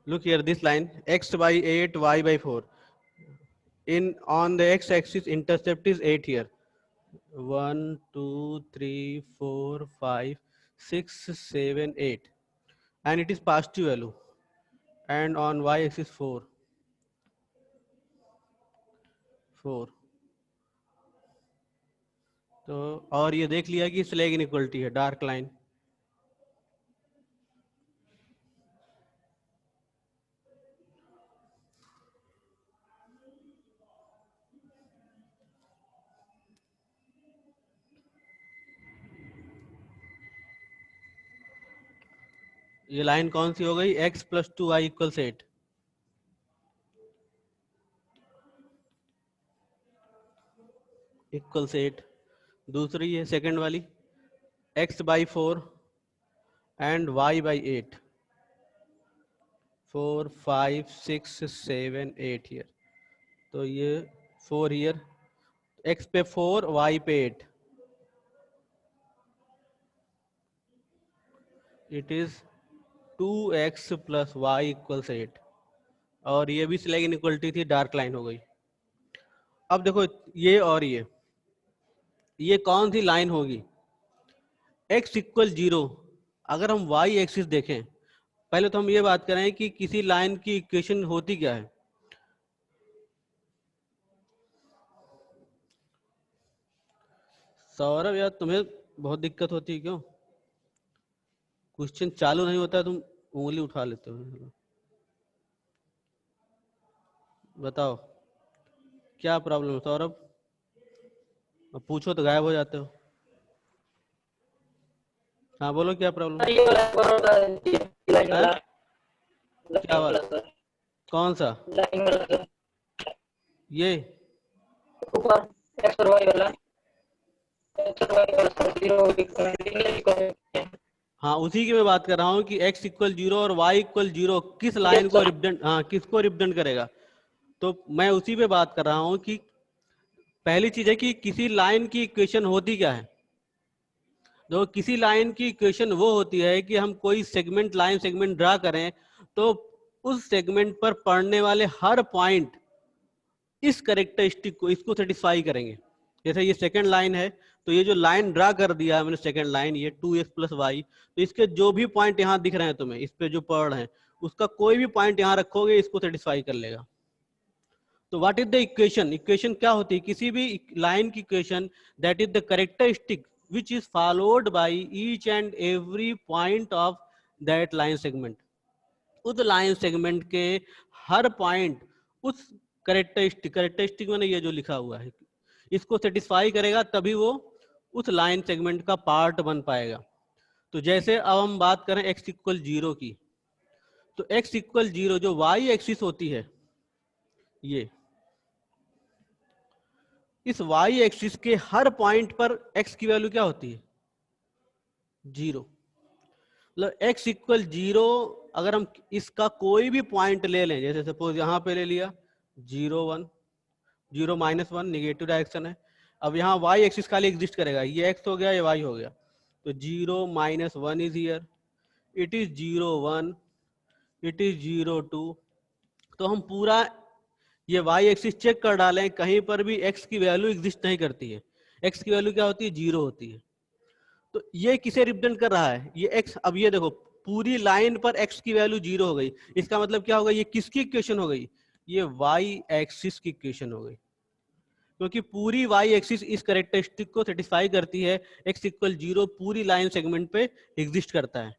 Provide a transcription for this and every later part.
look here, this line x by 8, y by 4. In on the x-axis, intercept is 8 here. 1 2 3 4 5 6 7 8, and it is positive value. And on y-axis 4 4. तो और ये देख लिया कि slag inequality है, dark line. ये line कौन सी हो गई? x plus 2y equals 8. Equals 8. दूसरी है सेकंड वाली, x by 4 and y by 8. 4 5 6 7 8 here. तो ये 4 हियर, x पे 4, y पे 8. It is 2x plus Y equals 8. और ये भी स्लैग इनइक्वलिटी थी, डार्क लाइन हो गई. अब देखो ये और ये कौन सी लाइन होगी? x equal 0. अगर हम y एक्सिस देखें, पहले तो हम ये बात करें कि किसी लाइन की इक्वेशन होती क्या है. सौरभ यार, तुम्हें बहुत दिक्कत होती है क्यों? क्वेश्चन चालू नहीं होता है, तुम उंगली उठा लेते हो. बताओ क्या प्रॉब्लम है सौरभ? अब पूछो तो गायब हो जाते हो. हाँ बोलो, क्या प्रॉब्लम है? क्या वाला? कौन सा? ये ऊपर एक्स और वाई वाला, हाँ, उसी की मैं बात कर रहा हूँ कि x इक्वल 0 और y इक्वल 0 किस लाइन को रिप्रेजेंट, हाँ किसको रिप्रेजेंट करेगा. तो मैं उसी पे बात कर रहा हूँ कि पहली चीज है कि किसी लाइन की इक्वेशन होती क्या है. तो किसी लाइन की इक्वेशन वो होती है कि हम कोई सेगमेंट, लाइन सेगमेंट ड्रा करें तो उस सेगमेंट पर पड़ने वाले हर पॉइंट इस कैरेक्टरिस्टिक को, इसको सेटिस्फाई करेंगे. जैसे ये सेकंड लाइन है, तो ये जो लाइन ड्रा कर दिया है मैंने सेकंड लाइन, ये 2x प्लस वाई, तो इसके जो भी पॉइंट यहाँ दिख रहे हैं तुम्हें, इस पे जो पड़ रहे हैं, उसका कोई भी पॉइंट यहाँ रखोगे इसको सेटिस्फाई कर लेगा. तो what is the equation? Equation क्या होती है किसी भी लाइन की equation? That is the characteristic which is followed by each and every point of that line segment. उस लाइन सेगमेंट के हर पॉइंट उस कैरेक्टरिस्टिक मैंने ये जो लिखा हुआ है इसको सेटिस्फाई करेगा, तभी वो उस लाइन सेगमेंट का पार्ट बन पाएगा. तो जैसे अब हम बात करें x इक्वल 0 की, तो x इक्वल 0 जो y एक्सिस होती है, ये इस y एक्सिस के हर पॉइंट पर x की वैल्यू क्या होती है? 0. मतलब x इक्वल 0, अगर हम इसका कोई भी पॉइंट ले लें, जैसे सपोज यहाँ पे ले लिया 0 1, 0 -1 निगेटिव डायरेक्शन है. अब यहाँ y एक्सिस खाली एग्जिस्ट करेगा, ये x हो गया, ये y हो गया. तो 0 -1 is here, it is 0 1, it is 0 2. तो हम पूरा ये y एक्सिस चेक कर डालें, कहीं पर भी x की वैल्यू एग्जिस्ट नहीं करती है. x की वैल्यू क्या होती है? 0 होती है. तो ये किसे रिप्रेजेंट कर रहा है? ये x. अब ये देखो पूरी लाइन पर x की वैल्यू 0 हो गई, इसका मतलब क्या होगा? ये किसकी इक्वेशन हो गई? ये y एक्सिस की इक्वेशन हो गई, क्योंकि पूरी y एक्सिस इस कैरेक्टरिस्टिक को सेटिस्फाई करती है. x इक्वल 0 पूरी लाइन सेगमेंट पे एग्जिस्ट करता है.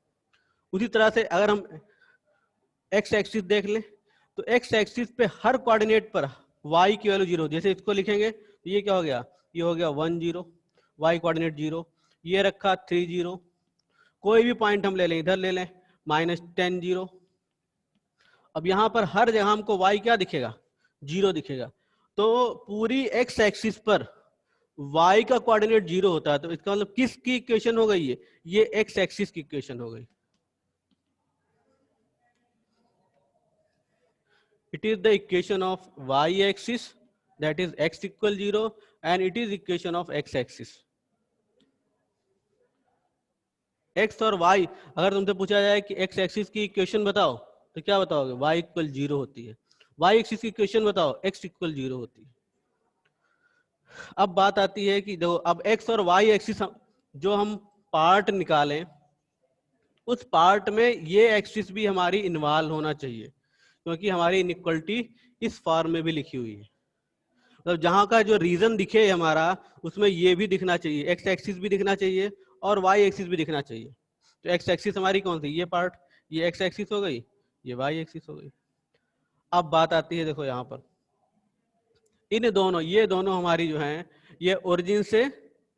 उसी तरह से अगर हम x एक्सिस देख लें, तो x एक्सिस पे हर कोऑर्डिनेट पर y की वैल्यू 0. जैसे इसको लिखेंगे तो ये क्या हो गया? ये हो गया 1 0, y कोऑर्डिनेट 0. ये रखा 3 0. कोई भी पॉइंट हम ले लें, इधर ले लें -10 0. अब यहाँ पर हर जगह हमको y क्या दिखेगा? 0 दिखेगा. तो पूरी x एक्सिस पर y का कोऑर्डिनेट 0 होता है. तो इसका मतलब किसकी इक्वेशन हो गई? ये x एक्सिस की इक्वेशन हो गई. It is the equation of y axis, that is x equal 0, and it is equation of x axis. x और y, अगर तुमसे पूछा जाए कि x एक्सिस की इक्वेशन बताओ, तो क्या बताओगे, y इक्वल 0 होती है। y एक्सिस की इक्वेशन बताओ, x इक्वल 0 होती है। अब बात आती है कि देखो अब x और y एक्सिस जो हम पार्ट निकालें, उस पार्ट में ये एक्सिस भी हमारी इन्वॉल्व होना चाहिए, क्योंकि हमारी इनइक्वलिटी इस फॉर्म में भी लिखी हुई है। मतलब जहां का जो रीजन दिखे हमारा, उसमें ये भी दिखना चाहिए, एक्स एक्सिस भी दिखना चाहिए और वाई एक्सिस भी दिखना चाहिए। तो एक्स एक्सिस हमारी कौन सी, ये पार्ट, ये एक्स एक्सिस हो गई, ये वाई एक्सिस हो गई। अब बात आती है, देखो यहाँ पर इन दोनों, ये दोनों हमारी जो हैं, ये ओरिजिन से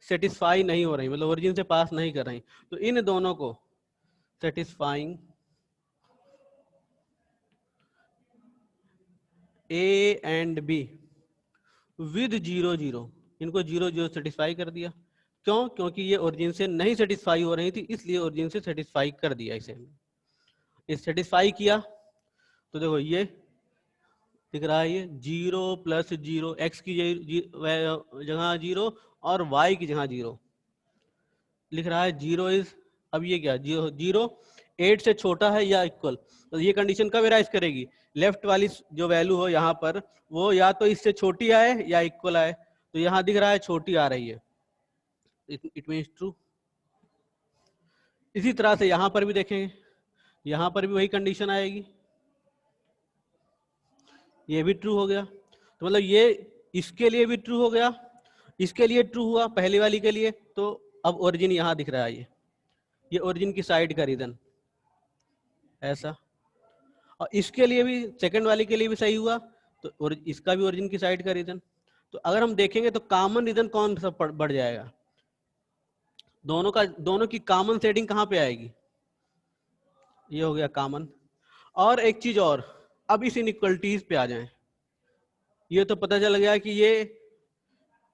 सेटिस्फाई नहीं हो रही, मतलब ओरिजिन से पास नहीं कर रही। तो इन दोनों को satisfying A and be with 0 0, इनको 0 0 सेटिस्फाई कर दिया। क्यों? क्योंकि ये ओरिजिन से नहीं सेटिस्फाई हो रही थी, इसलिए ओरिजिन से सेटिस्फाई कर दिया इसे। इस सेटिस्फाई किया तो देखो ये दिख रहा है, ये 0 + 0, एक्स की जगह 0 और वाई की जगह 0 लिख रहा है। 0 इज, अब ये क्या, 0 8 से छोटा है या इक्वल। तो ये कंडीशन कब एराइज करेगी, लेफ्ट वाली जो वैल्यू हो यहाँ पर, वो या तो इससे छोटी आए या इक्वल आए। तो यहाँ दिख रहा है छोटी आ रही है, इट मीन्स ट्रू। इसी तरह से यहाँ पर भी देखेंगे, यहाँ पर भी वही कंडीशन आएगी, ये भी ट्रू हो गया। तो मतलब ये इसके लिए भी ट्रू हो गया, इसके लिए ट्रू हुआ पहली वाली के लिए। तो अब ओरिजिन यहाँ दिख रहा है, ये ओरिजिन की साइड का रीजन ऐसा, और इसके लिए भी, सेकंड वाली के लिए भी सही हुआ, तो इसका भी ओरिजिन की साइड का रीजन। तो अगर हम देखेंगे तो कॉमन रीजन कौन सा बढ़ जाएगा, दोनों की कॉमन सेटिंग कहाँ पे आएगी, ये हो गया कॉमन। और एक चीज और, अब इस इनइक्वलिटीज पे आ जाएं। ये तो पता चल गया कि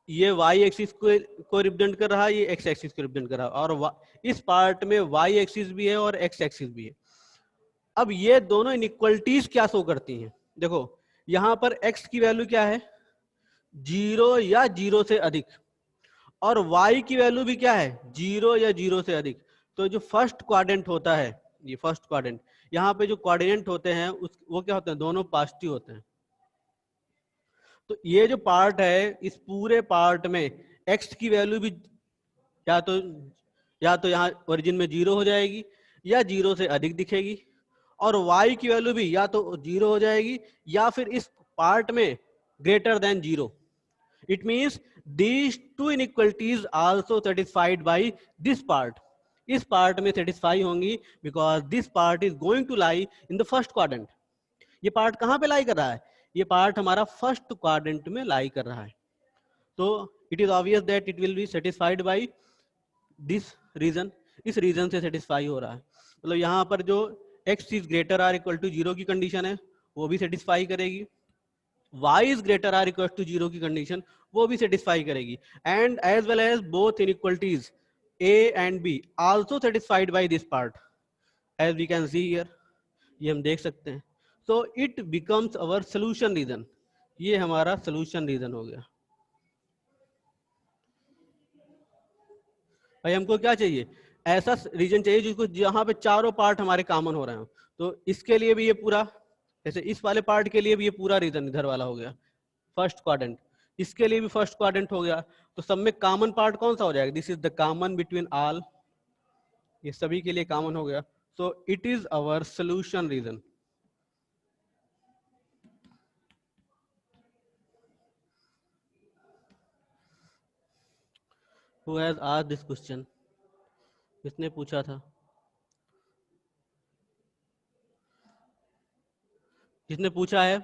ये y एक्सिस को रिप्रेजेंट कर रहा है, ये x एक्सिस को रिप्रेजेंट कर रहा है, और इस पार्ट में y एक्सिस भी है और x एक्सिस भी है। अब ये दोनों इनइक्वलिटीज क्या शो करती हैं, देखो यहां पर x की वैल्यू क्या है, 0 या 0 से अधिक, और y की वैल्यू भी क्या है, 0 या 0 से अधिक। तो जो फर्स्ट क्वाड्रेंट होता है, ये फर्स्ट क्वाड्रेंट, यहाँ पे जो कोऑर्डिनेट होते हैं वो क्या होते हैं, दोनों पॉजिटिव होते हैं। तो ये जो पार्ट है, इस पूरे पार्ट में x की वैल्यू भी या तो यहाँ ओरिजिन में 0 हो जाएगी या 0 से अधिक दिखेगी, और y की वैल्यू भी या तो 0 हो जाएगी या फिर इस पार्ट में greater than 0। It means these two inequalities also satisfied by this part, इस पार्ट में सेटिस्फाई होंगी, because this part is going to lie in the first quadrant. ये पार्ट कहां पे लाई कर रहा है, ये पार्ट हमारा फर्स्ट क्वाड्रेंट में लाई कर रहा है। तो it is obvious that it will be satisfied by this region, इस रीजन से सेटिस्फाई हो रहा है। मतलब यहाँ पर जो x is greater or equal to 0 की कंडीशन है, वो भी सेटिस्फाई करेगी, y is greater or equal to 0 की कंडीशन, वो भी सेटिस्फाई करेगी, and as well as both inequalities a and b also satisfied by this part, as we can see here, ये हम देख सकते हैं। So it becomes our solution region, ये हमारा सोल्यूशन रीजन हो गया। भाई हमको क्या चाहिए, ऐसा रीजन चाहिए जिसको, जहां पे चारों पार्ट हमारे कॉमन हो रहे हो। तो इसके लिए भी ये पूरा, जैसे इस वाले पार्ट के लिए भी ये पूरा रीजन इधर वाला हो गया फर्स्ट क्वाड्रेंट, इसके लिए भी फर्स्ट क्वाड्रेंट हो गया। तो सब में कॉमन पार्ट कौन सा हो जाएगा, this is the common between all, ये सभी के लिए कॉमन हो गया। So it is our solution region. Who has asked this question? किसने पूछा था, जिसने पूछा है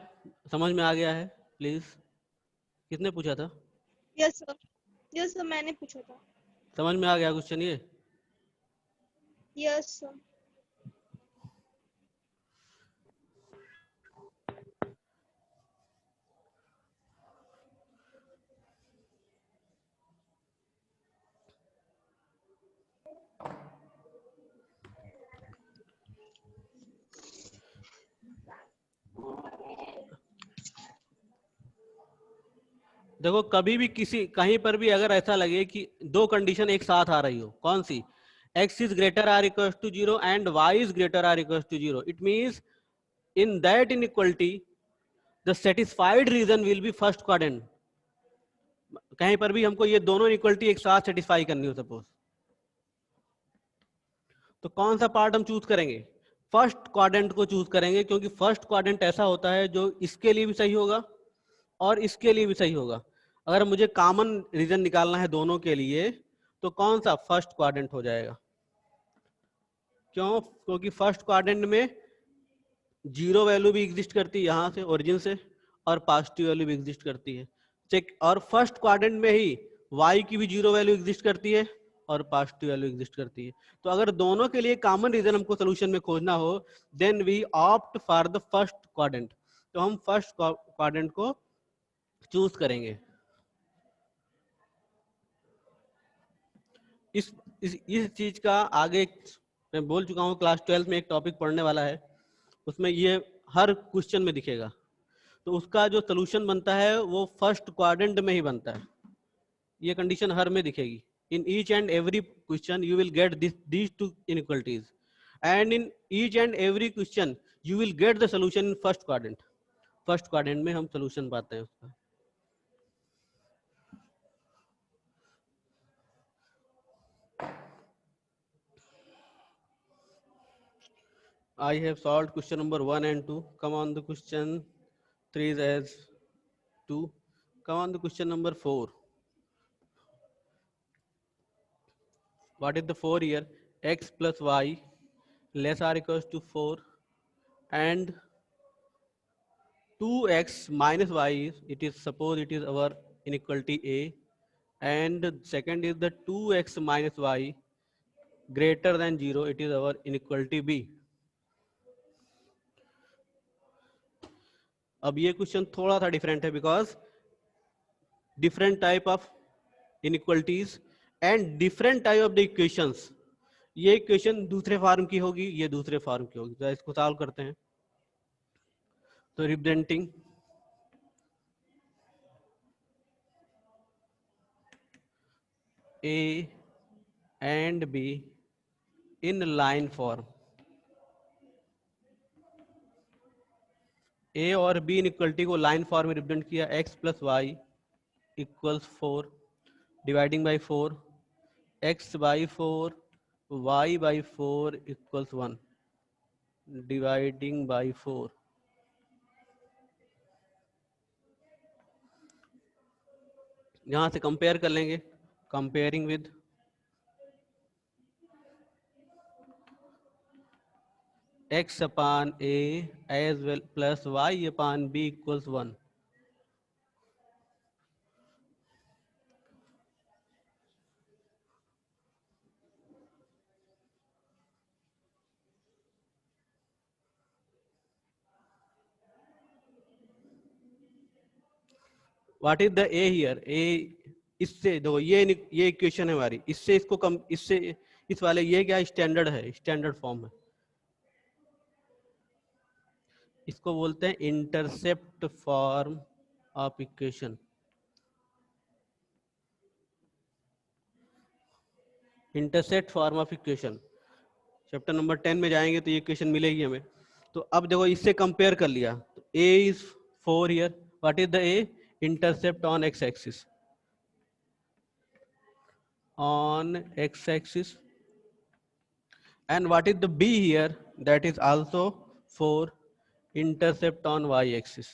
समझ में आ गया है, प्लीज, किसने पूछा था? यस सर, मैंने पूछा था। समझ में आ गया क्वेश्चन ये? Yes sir. देखो कभी भी कहीं पर भी अगर ऐसा लगे कि दो कंडीशन एक साथ आ रही हो, कौन सी, x is greater or equal to 0 and y is greater or equal to 0, it means in that inequality the satisfied region will be first quadrant. कहीं पर भी हमको ये दोनों इक्वलिटी एक साथ सेटिस्फाई करनी हो सपोज, तो कौन सा पार्ट हम चूज करेंगे? फर्स्ट क्वाड्रेंट को चूज करेंगे, क्योंकि फर्स्ट क्वाड्रेंट ऐसा होता है जो इसके लिए भी सही होगा और इसके लिए भी सही होगा। अगर मुझे कॉमन रीजन निकालना है दोनों के लिए तो कौन सा? फर्स्ट क्वाड्रेंट हो जाएगा। क्यों? क्योंकि फर्स्ट क्वाड्रेंट में जीरो वैल्यू भी एग्जिस्ट करती है यहाँ से ओरिजिन से, और पॉजिटिव वैल्यू भी एग्जिस्ट करती है। चेक, और फर्स्ट क्वाड्रेंट में ही y की भी जीरो वैल्यू एग्जिस्ट करती है और पॉजिटिव वैल्यू एग्जिस्ट करती है। तो अगर दोनों के लिए कॉमन रीजन हमको सोल्यूशन में खोजना हो then we opt for the first quadrant, तो हम फर्स्ट क्वाड्रेंट को चूज करेंगे। इस चीज का आगे मैं बोल चुका हूँ, क्लास 12 में एक टॉपिक पढ़ने वाला है, उसमें ये हर क्वेश्चन में दिखेगा। तो उसका जो सोल्यूशन बनता है वो फर्स्ट क्वाड्रेंट में ही बनता है। ये कंडीशन हर में दिखेगी। In each and every question you will get these two inequalities, and in each and every question you will get the solution in first quadrant. First quadrant में हम सोल्यूशन पाते हैं उसका। I have solved question number 1 and 2. Come on the question 3 is as 2. Come on the question number 4. What is the 4 here? X plus y less or equals to 4, and 2x minus y is, it is suppose it is our inequality A, and second is the 2x minus y greater than 0, it is our inequality B. अब ये question थोड़ा सा different है because different type of inequalities and different type of the equations. ये equation दूसरे form की होगी, ये दूसरे फॉर्म की होगी। तो इसको सॉल्व करते हैं। तो representing A and B in line form, A और बी इनइक्वलिटी को लाइन फॉर्म में रिप्रेजेंट किया। X plus Y equals 4 dividing by 4, X by 4 y by 4 equals 1 dividing by 4। यहां से कंपेयर कर लेंगे, comparing with x upon a as well plus y upon b equals 1। What is the a here? a इससे देखो ये equation है हमारी, इससे इसको कम, इससे इस वाले ये क्या स्टैंडर्ड है, स्टैंडर्ड फॉर्म है। इसको बोलते हैं intercept form of equation. Intercept form of equation chapter number 10 में जाएंगे तो ये इक्वेशन मिलेगी हमें। तो अब देखो इससे कंपेयर कर लिया, तो a is 4 here. What is the a? Intercept on x axis, on x axis, and what is the b here? That is also 4, intercept on y axis.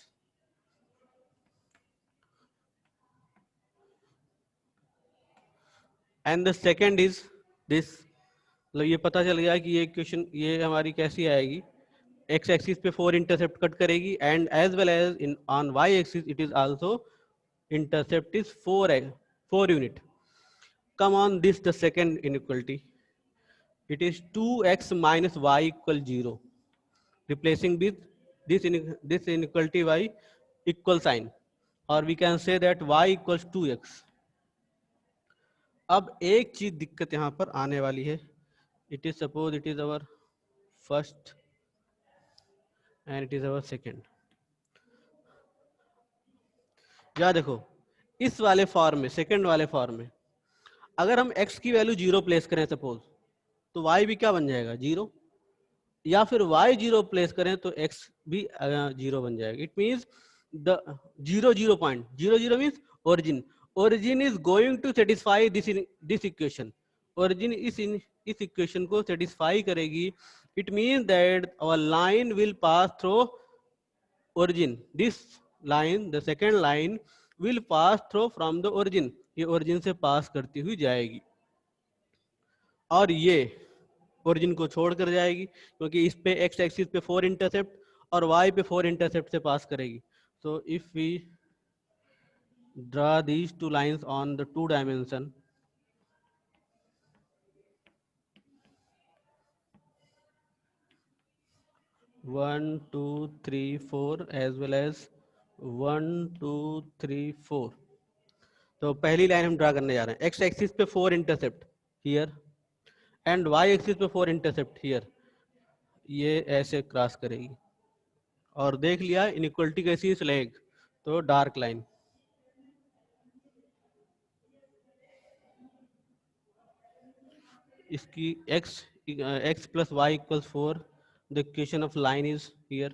And the second is this, मतलब ये पता चल गया कि ये equation ये हमारी कैसी आएगी, x axis पे 4 intercept कट करेगी, and as well as in on y axis it is also intercept is 4 unit. Come on this the second inequality, it is 2x minus y equal 0, replacing with this inequality y equal sign, or we can say that y equals 2x. अब एक चीज दिक्कत यहां पर आने वाली है, it is suppose it is our first and it is our second। या देखो इस वाले फॉर्म में, सेकंड वाले फॉर्म में अगर हम x की वैल्यू 0 प्लेस करें सपोज, तो y भी क्या बन जाएगा? 0। या फिर y 0 प्लेस करें तो x भी 0 बन जाएगा. It means the 0 point 0 means origin. Origin is going to satisfy this equation. Origin इस इक्वेशन को सेटिस्फाई करेगी. It means that our line will pass through origin. This line, the second line will pass through from the origin. ये origin से पास करती हुई जाएगी और ये origin को छोड़ कर जाएगी क्योंकि इस पे x एक्सिस पे 4 इंटरसेप्ट और y पे 4 इंटरसेप्ट से पास करेगी. So if we draw these two lines on the 2 dimension, one, two, three, four, as well as 1, 2, 3, 4. तो पहली लाइन हम ड्रा करने जा रहे हैं. एक्स एक्सिस पे 4 intercept here and y axis पे 4 इंटरसेप्ट हियर. ये ऐसे क्रॉस करेगी और देख लिया इनइक्वलिटी कैसी है स्लैग. तो डार्क लाइन इसकी x plus y equals 4. The equation of line is here.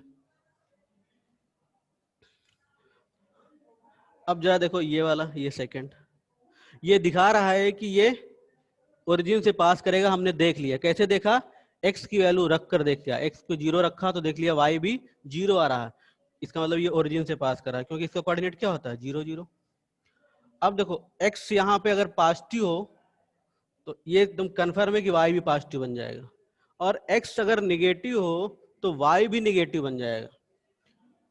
अब जरा देखो ये वाला, ये सेकंड, ये दिखा रहा है कि ये ओरिजिन से पास करेगा. हमने देख लिया. कैसे देखा? x की वैल्यू रख कर देख लिया. x को 0 रखा तो देख लिया y भी 0 आ रहा है. इसका मतलब ये ओरिजिन से पास कर रहा है क्योंकि इसका कोऑर्डिनेट क्या होता है 0 0. अब देखो x यहाँ पे अगर पॉजिटिव हो तो ये एकदम कन्फर्म है कि y भी पॉजिटिव बन जाएगा और x अगर निगेटिव हो तो y भी निगेटिव बन जाएगा.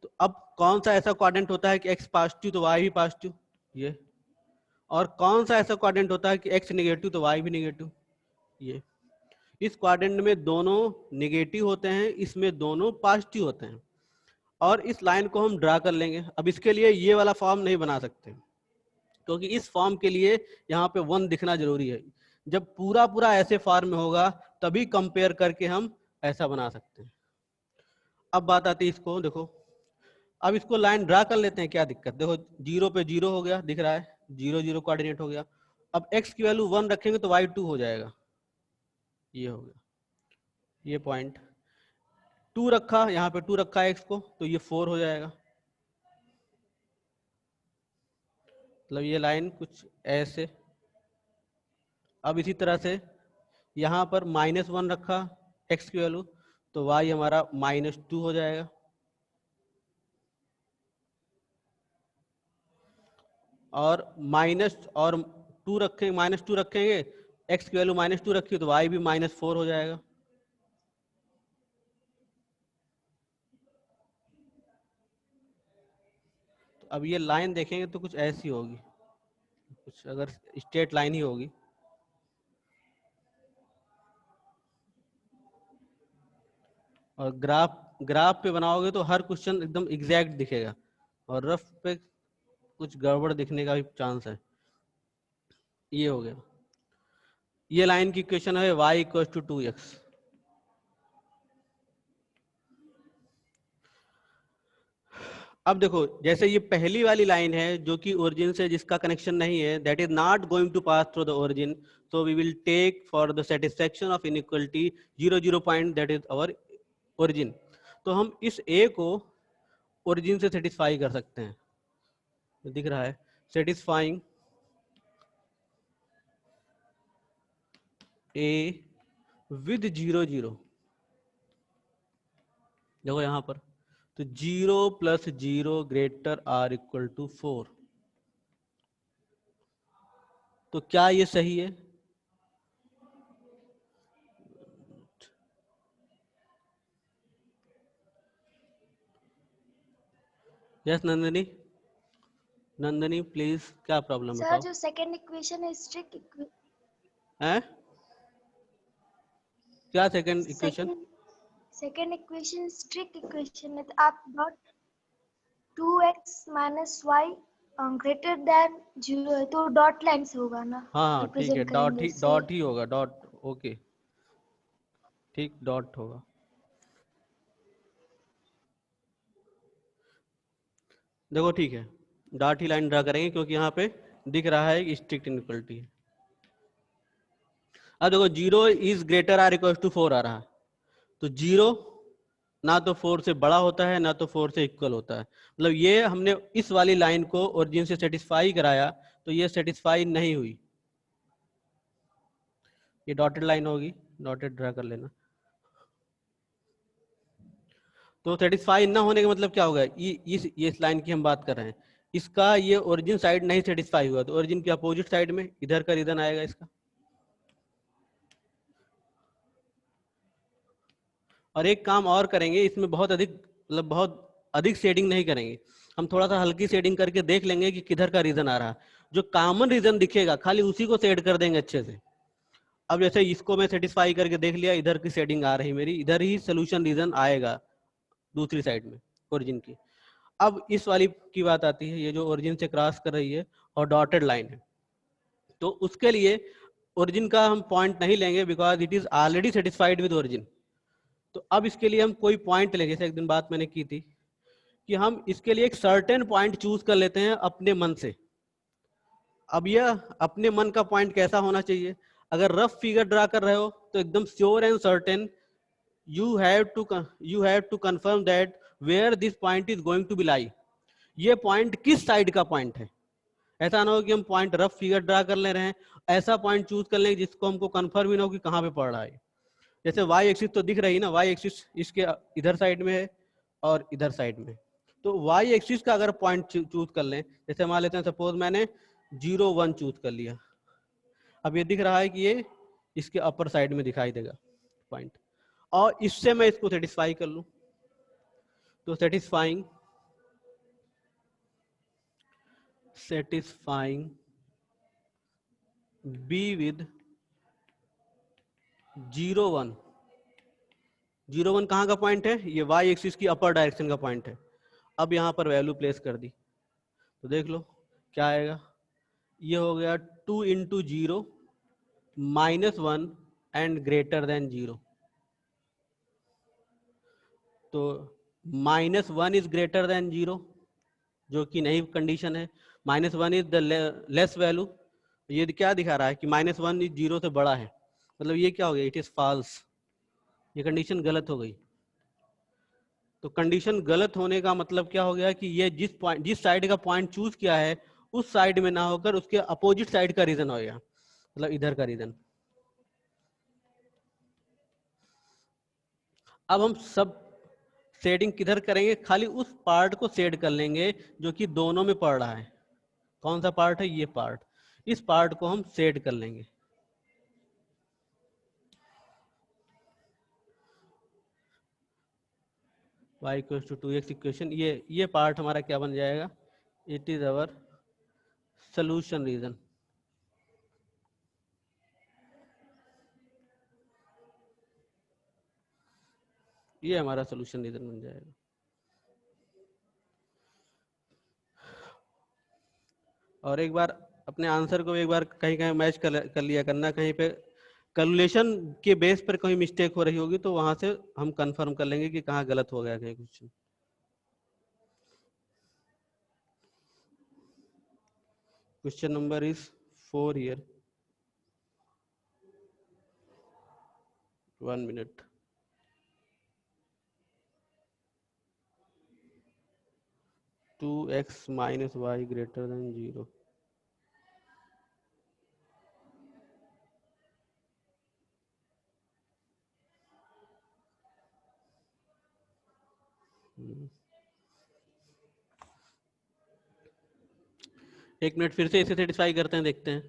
तो अब कौन सा ऐसा कोऑर्डिनेट होता है कि x पॉजिटिव तो y भी पॉजिटिव, ये. और कौन सा ऐसा कोऑर्डिनेट होता है कि x निगेटिव तो y भी निगेटिव, ये. इस क्वाड्रेंट में दोनों निगेटिव होते हैं, इसमें दोनों पॉजिटिव होते हैं और इस लाइन को हम ड्रा कर लेंगे. अब इसके लिए ये वाला फॉर्म नहीं बना सकते क्योंकि इस फॉर्म के लिए यहाँ पे 1 दिखना जरूरी है. जब पूरा पूरा ऐसे फॉर्म में होगा तभी कंपेयर करके हम ऐसा बना सकते हैं. अब बात आती है इसको देखो. अब इसको लाइन ड्रा कर लेते हैं. क्या दिक्कत? देखो 0 पे 0 हो गया, दिख रहा है 0 0 कोऑर्डिनेट हो गया. अब x की वैल्यू 1 रखेंगे तो y 2 हो जाएगा. ये हो गया ये पॉइंट. 2 रखा, यहाँ पे 2 रखा है x को तो ये 4 हो जाएगा. मतलब ये लाइन कुछ ऐसे. अब इसी तरह से यहाँ पर -1 रखा x की वैल्यू तो y हमारा -2 हो जाएगा. और -2 रखेंगे x की वैल्यू -2 रखी तो y भी -4 हो जाएगा. तो अब ये लाइन देखेंगे तो कुछ ऐसी होगी, कुछ अगर स्ट्रेट लाइन ही होगी. और ग्राफ पे बनाओगे तो हर क्वेश्चन एकदम एग्जैक्ट दिखेगा और रफ पे कुछ गड़बड़ दिखने का भी चांस है. ये हो गया. ये लाइन की इक्वेशन है y = 2x. अब देखो जैसे ये पहली वाली लाइन है जो कि ओरिजिन से जिसका कनेक्शन नहीं है, that is not going to pass through the origin. So we will take for the satisfaction of inequality 0 0 point, that is our origin. तो हम इस a को ओरिजिन से सेटिस्फाई कर सकते हैं. दिख रहा है सेटिस्फाइंग a विद 0 0. देखो यहाँ पर तो 0 + 0 ≥ 4. तो क्या ये सही है? यस नंदिनी. नंदिनी प्लीज क्या प्रॉब्लम सर बताओ. जो सेकंड इक्वेशन है स्ट्रिक्ट हैं? क्या second equation? Second equation strict equation है. तो आप dot 2x - y greater than 0 है तो डॉट लाइन से होगा ना. हाँ ठीक है. represent करेंगे उससे. डॉट ही होगा. डॉट. ओके ठीक, डॉट होगा. देखो ठीक है डॉट ही लाइन ड्रा करेंगे क्योंकि यहाँ पे दिख रहा है कि स्ट्रिक्ट इनइक्वालिटी है. अब देखो 0 = 4 आ रहा है तो 0 ना तो 4 से बड़ा होता है ना तो 4 से इक्वल होता है। मतलब ये हमने इस वाली लाइन को ओरिजिन से सेटिस्फाई कराया तो ये सेटिस्फाई नहीं हुई। ये डॉटेड लाइन होगी, डॉटेड ड्रा कर लेना। तो सेटिस्फाई ना होने का मतलब क्या होगा, ये इस लाइन की हम बात कर रहे हैं, इसका ये ओरिजिन साइड नहीं सेटिस्फाई हुआ तो ओरिजिन के अपोजिट साइड में इधर का रीजन आएगा इसका। और एक काम और करेंगे, इसमें बहुत अधिक शेडिंग नहीं करेंगे, हम थोड़ा सा हल्की शेडिंग करके देख लेंगे कि किधर का रीजन आ रहा है। जो कॉमन रीजन दिखेगा खाली उसी को शेड कर देंगे अच्छे से। अब जैसे इसको मैं सेटिस्फाई करके देख लिया, इधर की शेडिंग आ रही मेरी, इधर ही सोल्यूशन रीजन आएगा दूसरी साइड में ओरिजिन की। अब इस वाली की बात आती है, ये जो ओरिजिन से क्रॉस कर रही है और डॉटेड लाइन है, तो उसके लिए ओरिजिन का हम पॉइंट नहीं लेंगे because it is already satisfied with origin. तो अब इसके लिए हम कोई पॉइंट लेंगे, जैसे एक दिन बात मैंने की थी कि हम इसके लिए एक सर्टेन पॉइंट चूज कर लेते हैं अपने मन से। अब यह अपने मन का पॉइंट कैसा होना चाहिए, अगर रफ फिगर ड्रा कर रहे हो तो एकदम sure and certain you have to confirm that where this point is going to be lie। ये पॉइंट किस साइड का पॉइंट है। ऐसा ना हो कि हम पॉइंट रफ फिगर ड्रा कर ले रहे हैं, ऐसा पॉइंट चूज कर लें जिसको हमको कंफर्म ही ना हो कि कहाँ पे पड़ रहा है। जैसे वाई एक्सिस तो दिख रही ना, वाई एक्सिस इसके इधर साइड में है और इधर साइड में, तो वाई एक्सिस का अगर पॉइंट चूज कर लें, जैसे मान लेते हैं सपोज मैंने 0 1 चूज कर लिया, अब ये दिख रहा है कि ये इसके अपर साइड में दिखाई देगा पॉइंट, और इससे मैं इसको सेटिस्फाई कर लूं, तो सेटिस्फाइंग बी विद 0 1। 0 1 कहाँ का पॉइंट है, ये वाई एक्सिस की अपर डायरेक्शन का पॉइंट है। अब यहाँ पर वैल्यू प्लेस कर दी तो देख लो क्या आएगा, ये हो गया 2 × 0 -1 एंड ग्रेटर देन 0। तो -1 इज ग्रेटर देन 0 जो कि नई कंडीशन है, -1 इज द लेस वैल्यू। ये क्या दिखा रहा है कि -1 इज 0 से बड़ा है, मतलब ये क्या हो गया, इट इज फॉल्स, ये कंडीशन गलत हो गई। तो कंडीशन गलत होने का मतलब क्या हो गया कि ये जिस साइड का पॉइंट चूज किया है उस साइड में ना होकर उसके अपोजिट साइड का रीजन हो गया, मतलब इधर का रीजन। अब हम सब शेडिंग किधर करेंगे, खाली उस पार्ट को शेड कर लेंगे जो कि दोनों में पड़ रहा है। कौन सा पार्ट है, ये पार्ट, इस पार्ट को हम शेड कर लेंगे। y = 2x इक्वेशन, ये पार्ट हमारा क्या बन जाएगा, it is our solution region. ये हमारा सोल्यूशन रीजन बन जाएगा। और एक बार अपने आंसर को एक बार कहीं कहीं मैच कर लिया करना, कहीं पे कैलकुलेशन के बेस पर कोई मिस्टेक हो रही होगी तो वहां से हम कंफर्म कर लेंगे कि कहाँ गलत हो गया कहीं question. Question number is 4 here, 1 minute। Two x minus y greater than 0। एक मिनट फिर से इसे सेटिस्फाई करते हैं, देखते हैं।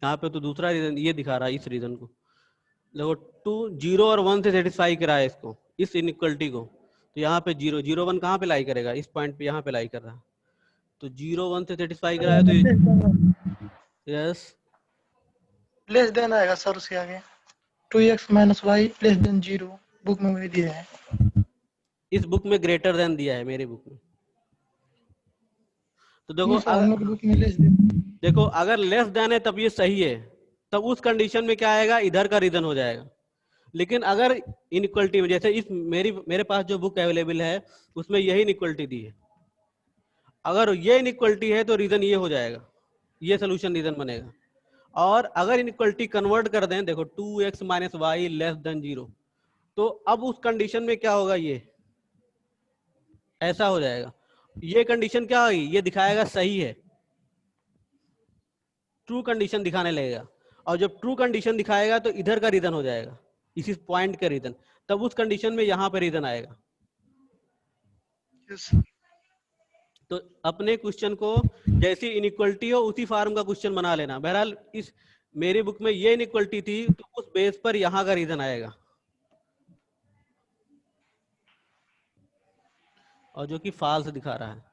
यहाँ पे तो दूसरा रीजन ये दिखा रहा है, इस रीजन को देखो 2 0 और 1 से सेटिस्फाई कराया इसको, इस इनइक्वलिटी को। तो यहाँ पे 0 0 1 कहाँ पे लाई करेगा, इस पॉइंट पे यहाँ पे लाई कर रहा है। तो 0 1 से सेटिस्फाई कराया तो यस लेस देन आएगा सर उसके आगे, 2x - y < 0 बुक में वही दिया है। इस बुक में ग्रेटर देन दिया है, मेरे बुक में। तो देखो हम लोग बुक में लेस देन, देखो अगर लेस देन है तब ये सही है, तब उस कंडीशन में क्या आएगा, इधर का रीजन हो जाएगा। लेकिन अगर इनइक्वलिटी में, जैसे इस मेरे पास जो बुक अवेलेबल है उसमें यही इनइक्वलिटी दी है, अगर ये इनइक्वलिटी है तो रीजन ये हो जाएगा, ये सोल्यूशन रीजन बनेगा। और अगर इनइक्वलिटी कन्वर्ट कर दें, देखो 2x - y < 0, तो अब उस कंडीशन में क्या होगा, ये ऐसा हो जाएगा। ये कंडीशन क्या होगी, ये दिखाएगा सही है, ट्रू कंडीशन दिखाने लगेगा। और जब ट्रू कंडीशन दिखाएगा तो इधर का रीजन हो जाएगा, इसी पॉइंट का रीजन, तब उस कंडीशन में यहाँ पे रीजन आएगा। यस तो अपने क्वेश्चन को जैसी इनइक्वलिटी हो उसी फॉर्म का क्वेश्चन बना लेना। बहरहाल इस मेरी बुक में ये इनइक्वलिटी थी, तो उस बेस पर यहाँ का रीजन आएगा, और जो कि फॉल्स दिखा रहा है।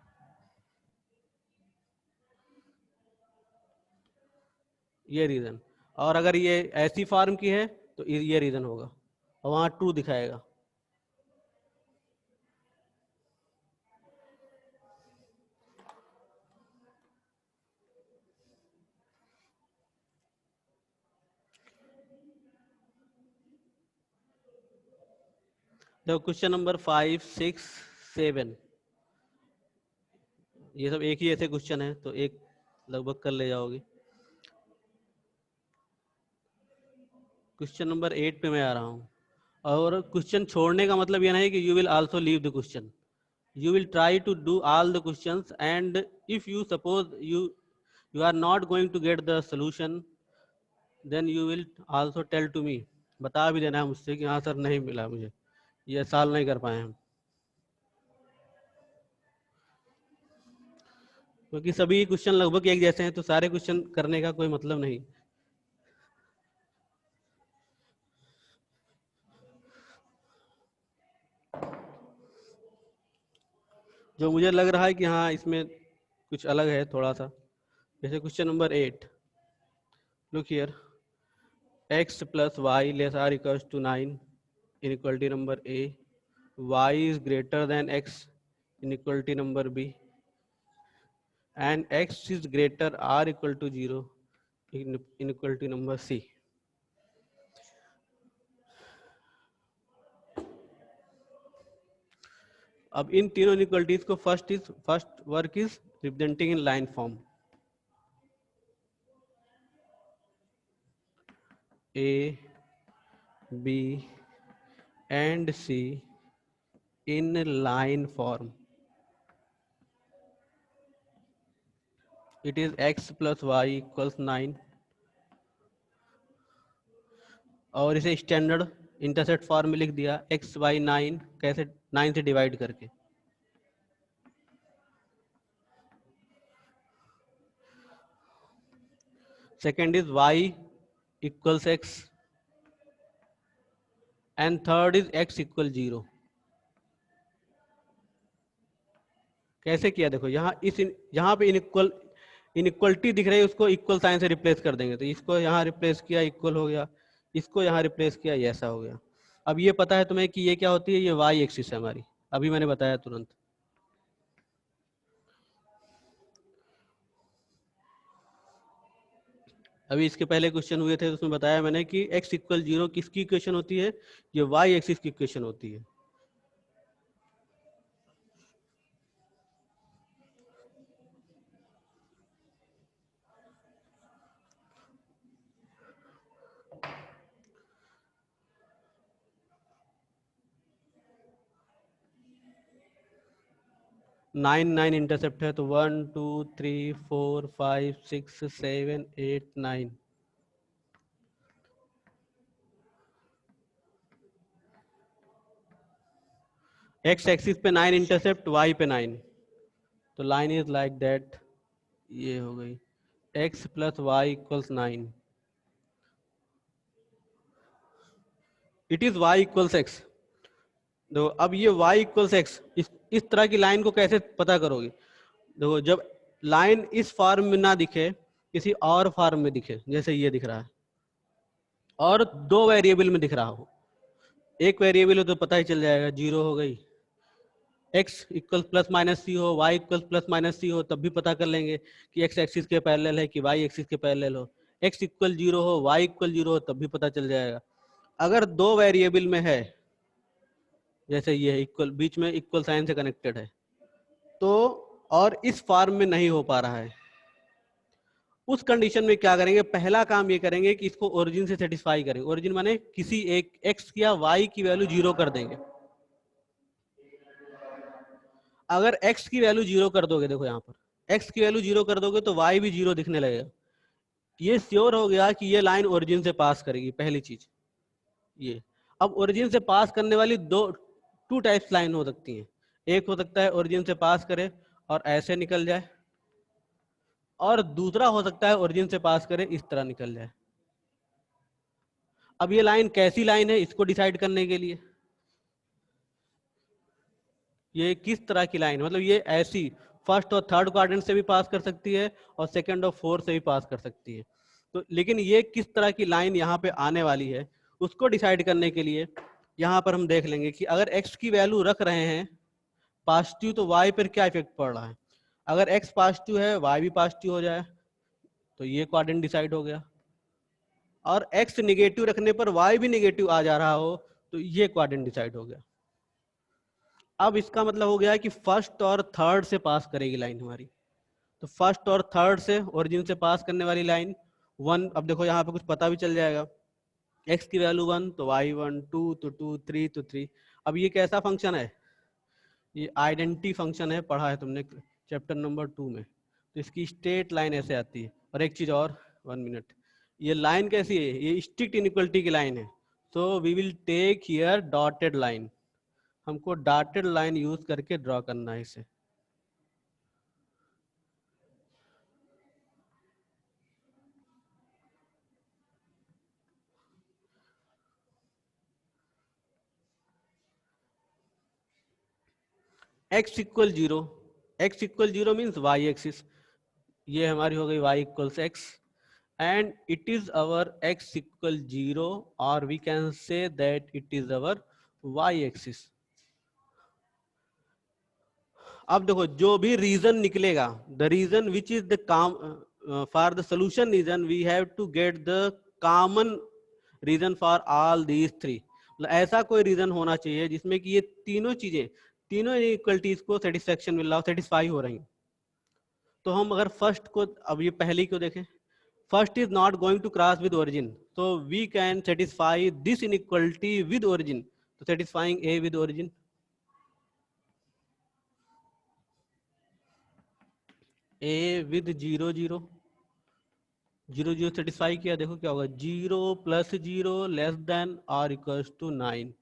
ये रीजन, और अगर ये ऐसी फॉर्म की है तो ये रीजन होगा, और वहां ट्रू दिखाएगा। देखो क्वेश्चन नंबर 5, 6, 7 ये सब एक ही ऐसे क्वेश्चन है, तो एक लगभग कर ले जाओगे। क्वेश्चन नंबर 8 पे मैं आ रहा हूँ, और क्वेश्चन छोड़ने का मतलब ये नहीं कि you will also leave the question, you will try to do all the questions, and if you suppose you are not going to get the solution, then you will also tell to me, बता भी देना है मुझसे कि हाँ sir नहीं मिला मुझे, ये साल नहीं कर पाए हम, क्योंकि सभी क्वेश्चन लगभग एक जैसे हैं, तो सारे क्वेश्चन करने का कोई मतलब नहीं। जो मुझे लग रहा है कि हाँ इसमें कुछ अलग है थोड़ा सा, जैसे question number 8, look here, x plus y less r equals to 9, inequality number A, y is greater than x, inequality number B, and x is greater r equal to 0, inequality number C. अब इन तीनों inequalities को first work is representing in line form. A, B and C in line form. It is x plus y equals 9, और इसे standard intercept form में लिख दिया, x by 9, कैसे 9 से डिवाइड करके। Second is y equals x, and third is x equal 0। कैसे किया देखो, यहाँ पे इनइक्वलिटी दिख रही है, उसको इक्वल साइन से रिप्लेस कर देंगे, तो इसको यहाँ रिप्लेस किया, इक्वल हो गया, इसको यहाँ रिप्लेस किया, ये ऐसा हो गया। अब ये पता है तुम्हें कि ये क्या होती है, ये वाई एक्सिस है हमारी, अभी मैंने बताया तुरंत। अभी इसके पहले क्वेश्चन हुए थे, तो उसमें बताया मैंने कि x इक्वल 0 किसकी इक्वेशन होती है, ये वाई एक्सिस की इक्वेशन होती है। नाइन इंटरसेप्ट है, तो 1 2 3 4 5 6 7 8 9। एक्स एक्सिस पे 9 इंटरसेप्ट, वाई पे 9, तो लाइन इज लाइक दैट, ये हो गई x plus Y equals 9, it is y equals x। देखो अब ये y इक्वल्स x, इस तरह की लाइन को कैसे पता करोगे, देखो जब लाइन इस फॉर्म में ना दिखे, किसी और फॉर्म में दिखे, जैसे ये दिख रहा है, और दो वेरिएबल में दिख रहा हो, एक वेरिएबल हो तो पता ही चल जाएगा, 0 हो गई, x इक्वल प्लस माइनस सी हो, y इक्वल प्लस माइनस सी हो, तब भी पता कर लेंगे कि x एक्सिस के पैरेलल है कि y एक्सिस के पैरेलल हो, x इक्वल 0 हो, y इक्वल 0 हो, तब भी पता चल जाएगा। अगर दो वेरिएबल में है, जैसे ये इक्वल, बीच में इक्वल साइन से कनेक्टेड है, तो और इस फॉर्म में नहीं हो पा रहा है, उस कंडीशन में क्या करेंगे, पहला काम ये करेंगे कि इसको ओरिजिन से सेटिस्फाई करेंगे। ओरिजिन माने किसी एक x या y की वैल्यू 0 कर देंगे। अगर x की वैल्यू 0 कर दोगे, देखो यहाँ पर x की वैल्यू 0 कर दोगे तो y भी 0 दिखने लगेगा। ये श्योर हो गया कि ये लाइन ओरिजिन से पास करेगी, पहली चीज ये। अब ओरिजिन से पास करने वाली टू टाइप्स लाइन हो सकती हैं। एक हो सकता है ओरिजिन से पास करे और ऐसे निकल जाए, और दूसरा हो सकता है ओरिजिन से पास करे इस तरह निकल जाए। अब ये लाइन कैसी लाइन है, इसको डिसाइड करने के लिए ये किस तरह की लाइन, मतलब ये ऐसी फर्स्ट और थर्ड क्वाड्रेंट से भी पास कर सकती है और सेकंड और फोर्थ से भी पास कर सकती है। तो लेकिन ये किस तरह की लाइन यहाँ पे आने वाली है, उसको डिसाइड करने के लिए यहाँ पर हम देख लेंगे कि अगर x की वैल्यू रख रहे हैं पॉजिटिव तो y पर क्या इफेक्ट पड़ रहा है। अगर x पॉजिटिव है y भी पॉजिटिव हो जाए तो ये क्वाड्रेंट डिसाइड हो गया, और x निगेटिव रखने पर y भी निगेटिव आ जा रहा हो तो ये क्वाड्रेंट डिसाइड हो गया। अब इसका मतलब हो गया कि फर्स्ट और थर्ड से पास करेगी लाइन हमारी। तो फर्स्ट और थर्ड से ओरिजिन से पास करने वाली लाइन 1। अब देखो यहाँ पे कुछ पता भी चल जाएगा, x की वैल्यू 1 तो y 1, 2 तो 2, 3 तो 3। अब ये कैसा फंक्शन है, ये आइडेंटिटी फंक्शन है, पढ़ा है तुमने चैप्टर नंबर 2 में। तो इसकी स्ट्रेट लाइन ऐसे आती है। और एक चीज और, 1 मिनट, ये लाइन कैसी है, ये स्ट्रिक्ट इनइक्वलिटी की लाइन है। तो we will take here dotted line, हमको डॉटेड लाइन यूज करके ड्रॉ करना है इसे। x equal 0, x equal 0 means y axis, ये हमारी हो गई y equals x, and it is our x equal 0, or we can say that it is our y axis. अब देखो जो भी रीजन निकलेगा, the region which is the for the solution region we have to get the common region for all these three. ऐसा कोई reason होना चाहिए जिसमें कि ये तीनों चीजें, तीनों इक्वलिटीज को सेटिस्फेक्शन मिल रहा हो, सेटिस्फाई हो रही। तो हम अगर फर्स्ट को, अब ये पहली को देखें, first is not going to cross with origin, so we can satisfy this inequality with origin. So satisfying a with origin, a with 0 0 0 0 satisfy किया, देखो क्या होगा, 0 plus 0 less than or equals to 9,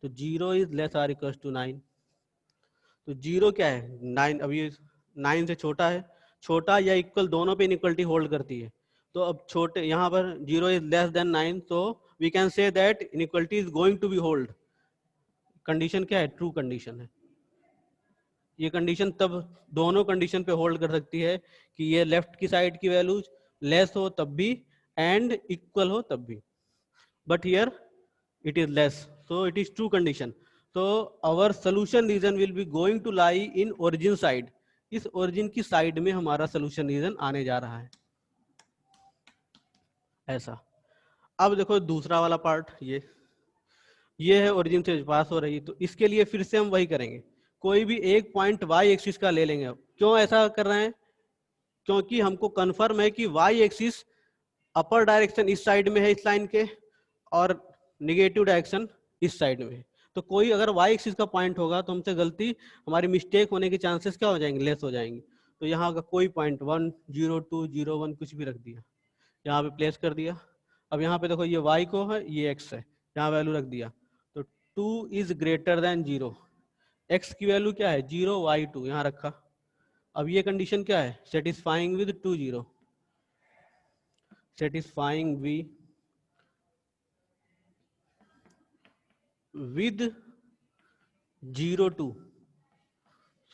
तो 0 is less or equals to 9। तो 0 क्या है, 9, अब ये 9 से छोटा है, छोटा या इक्वल दोनों पे इनइक्वलिटी होल्ड करती है। तो अब छोटे यहाँ पर 0 इज लेस देन 9, तो we can say that inequality is going to be hold. Condition क्या है, ट्रू कंडीशन है। ये कंडीशन तब दोनों कंडीशन पे होल्ड कर सकती है कि ये लेफ्ट की साइड की वैल्यूज लेस हो तब भी एंड इक्वल हो तब भी, but here it is less, so it is true condition. तो our solution region will be going to lie in origin side, इस ओरिजिन की साइड में हमारा सोल्यूशन रीजन आने जा रहा है ऐसा। अब देखो दूसरा वाला पार्ट, ये है ओरिजिन से पास हो रही, तो इसके लिए फिर से हम वही करेंगे, कोई भी एक पॉइंट y एक्सिस का ले लेंगे। क्यों ऐसा कर रहे हैं, क्योंकि हमको कंफर्म है कि y एक्सिस अपर डायरेक्शन इस साइड में है इस लाइन के, और निगेटिव डायरेक्शन इस साइड में है। तो कोई अगर y एक्सिस का पॉइंट होगा तो हमसे गलती, हमारी मिस्टेक होने के चांसेस क्या हो जाएंगे, लेस हो जाएंगे। तो यहाँ का कोई पॉइंट 1 0 2 0 1 कुछ भी रख दिया, यहाँ पे प्लेस कर दिया। अब यहाँ पे देखो ये y को है, ये x है, यहाँ वैल्यू रख दिया। तो 2 इज ग्रेटर देन 0, x की वैल्यू क्या है 0, y 2 यहाँ रखा। अब ये कंडीशन क्या है, satisfying with 2 0, satisfying v with 0 2,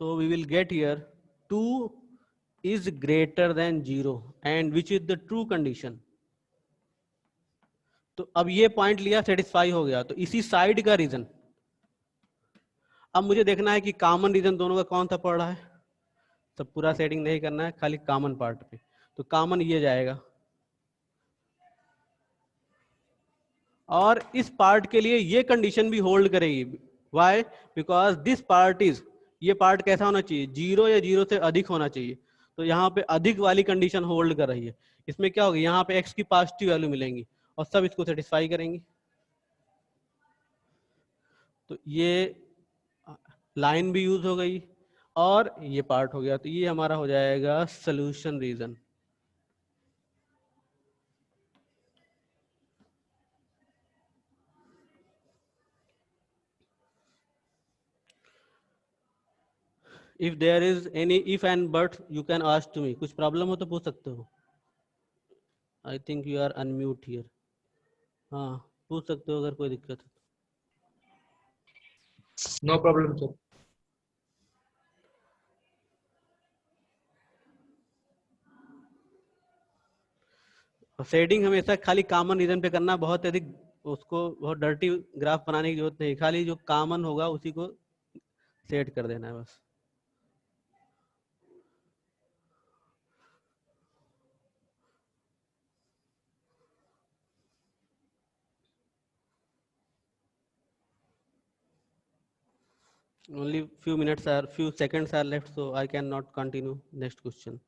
so we will get here 2 is greater than 0 and which is the true condition। तो अब ये पॉइंट लिया, सेटिस्फाई हो गया, तो इसी साइड का रीजन अब मुझे देखना है कि कॉमन रीजन दोनों का कौन सा पड़ रहा है। सब पूरा सेटिंग नहीं करना है, खाली कॉमन पार्ट पे। तो कॉमन ये जाएगा, और इस पार्ट के लिए ये कंडीशन भी होल्ड करेगी। Why, because this part is, ये पार्ट कैसा होना चाहिए, 0 या 0 से अधिक होना चाहिए। तो यहाँ पे अधिक वाली कंडीशन होल्ड कर रही है। इसमें क्या होगा, यहाँ पे x की पॉजिटिव वैल्यू मिलेंगी और सब इसको सेटिस्फाई करेंगी। तो ये लाइन भी यूज हो गई और ये पार्ट हो गया। तो ये हमारा हो जाएगा solution region. If there is any if and but you can ask to me. कुछ प्रॉब्लम हो तो पूछ सकते हो। I think you are unmute here. हाँ, पूछ सकते हो अगर कोई दिक्कत है। No problem sir. शेडिंग हमेशा खाली कॉमन रीजन पे करना, बहुत अधिक उसको बहुत डर्टी ग्राफ बनाने की जरूरत नहीं, खाली जो कॉमन होगा उसी को सेट कर देना है बस। Only few seconds are left, so I cannot continue next question.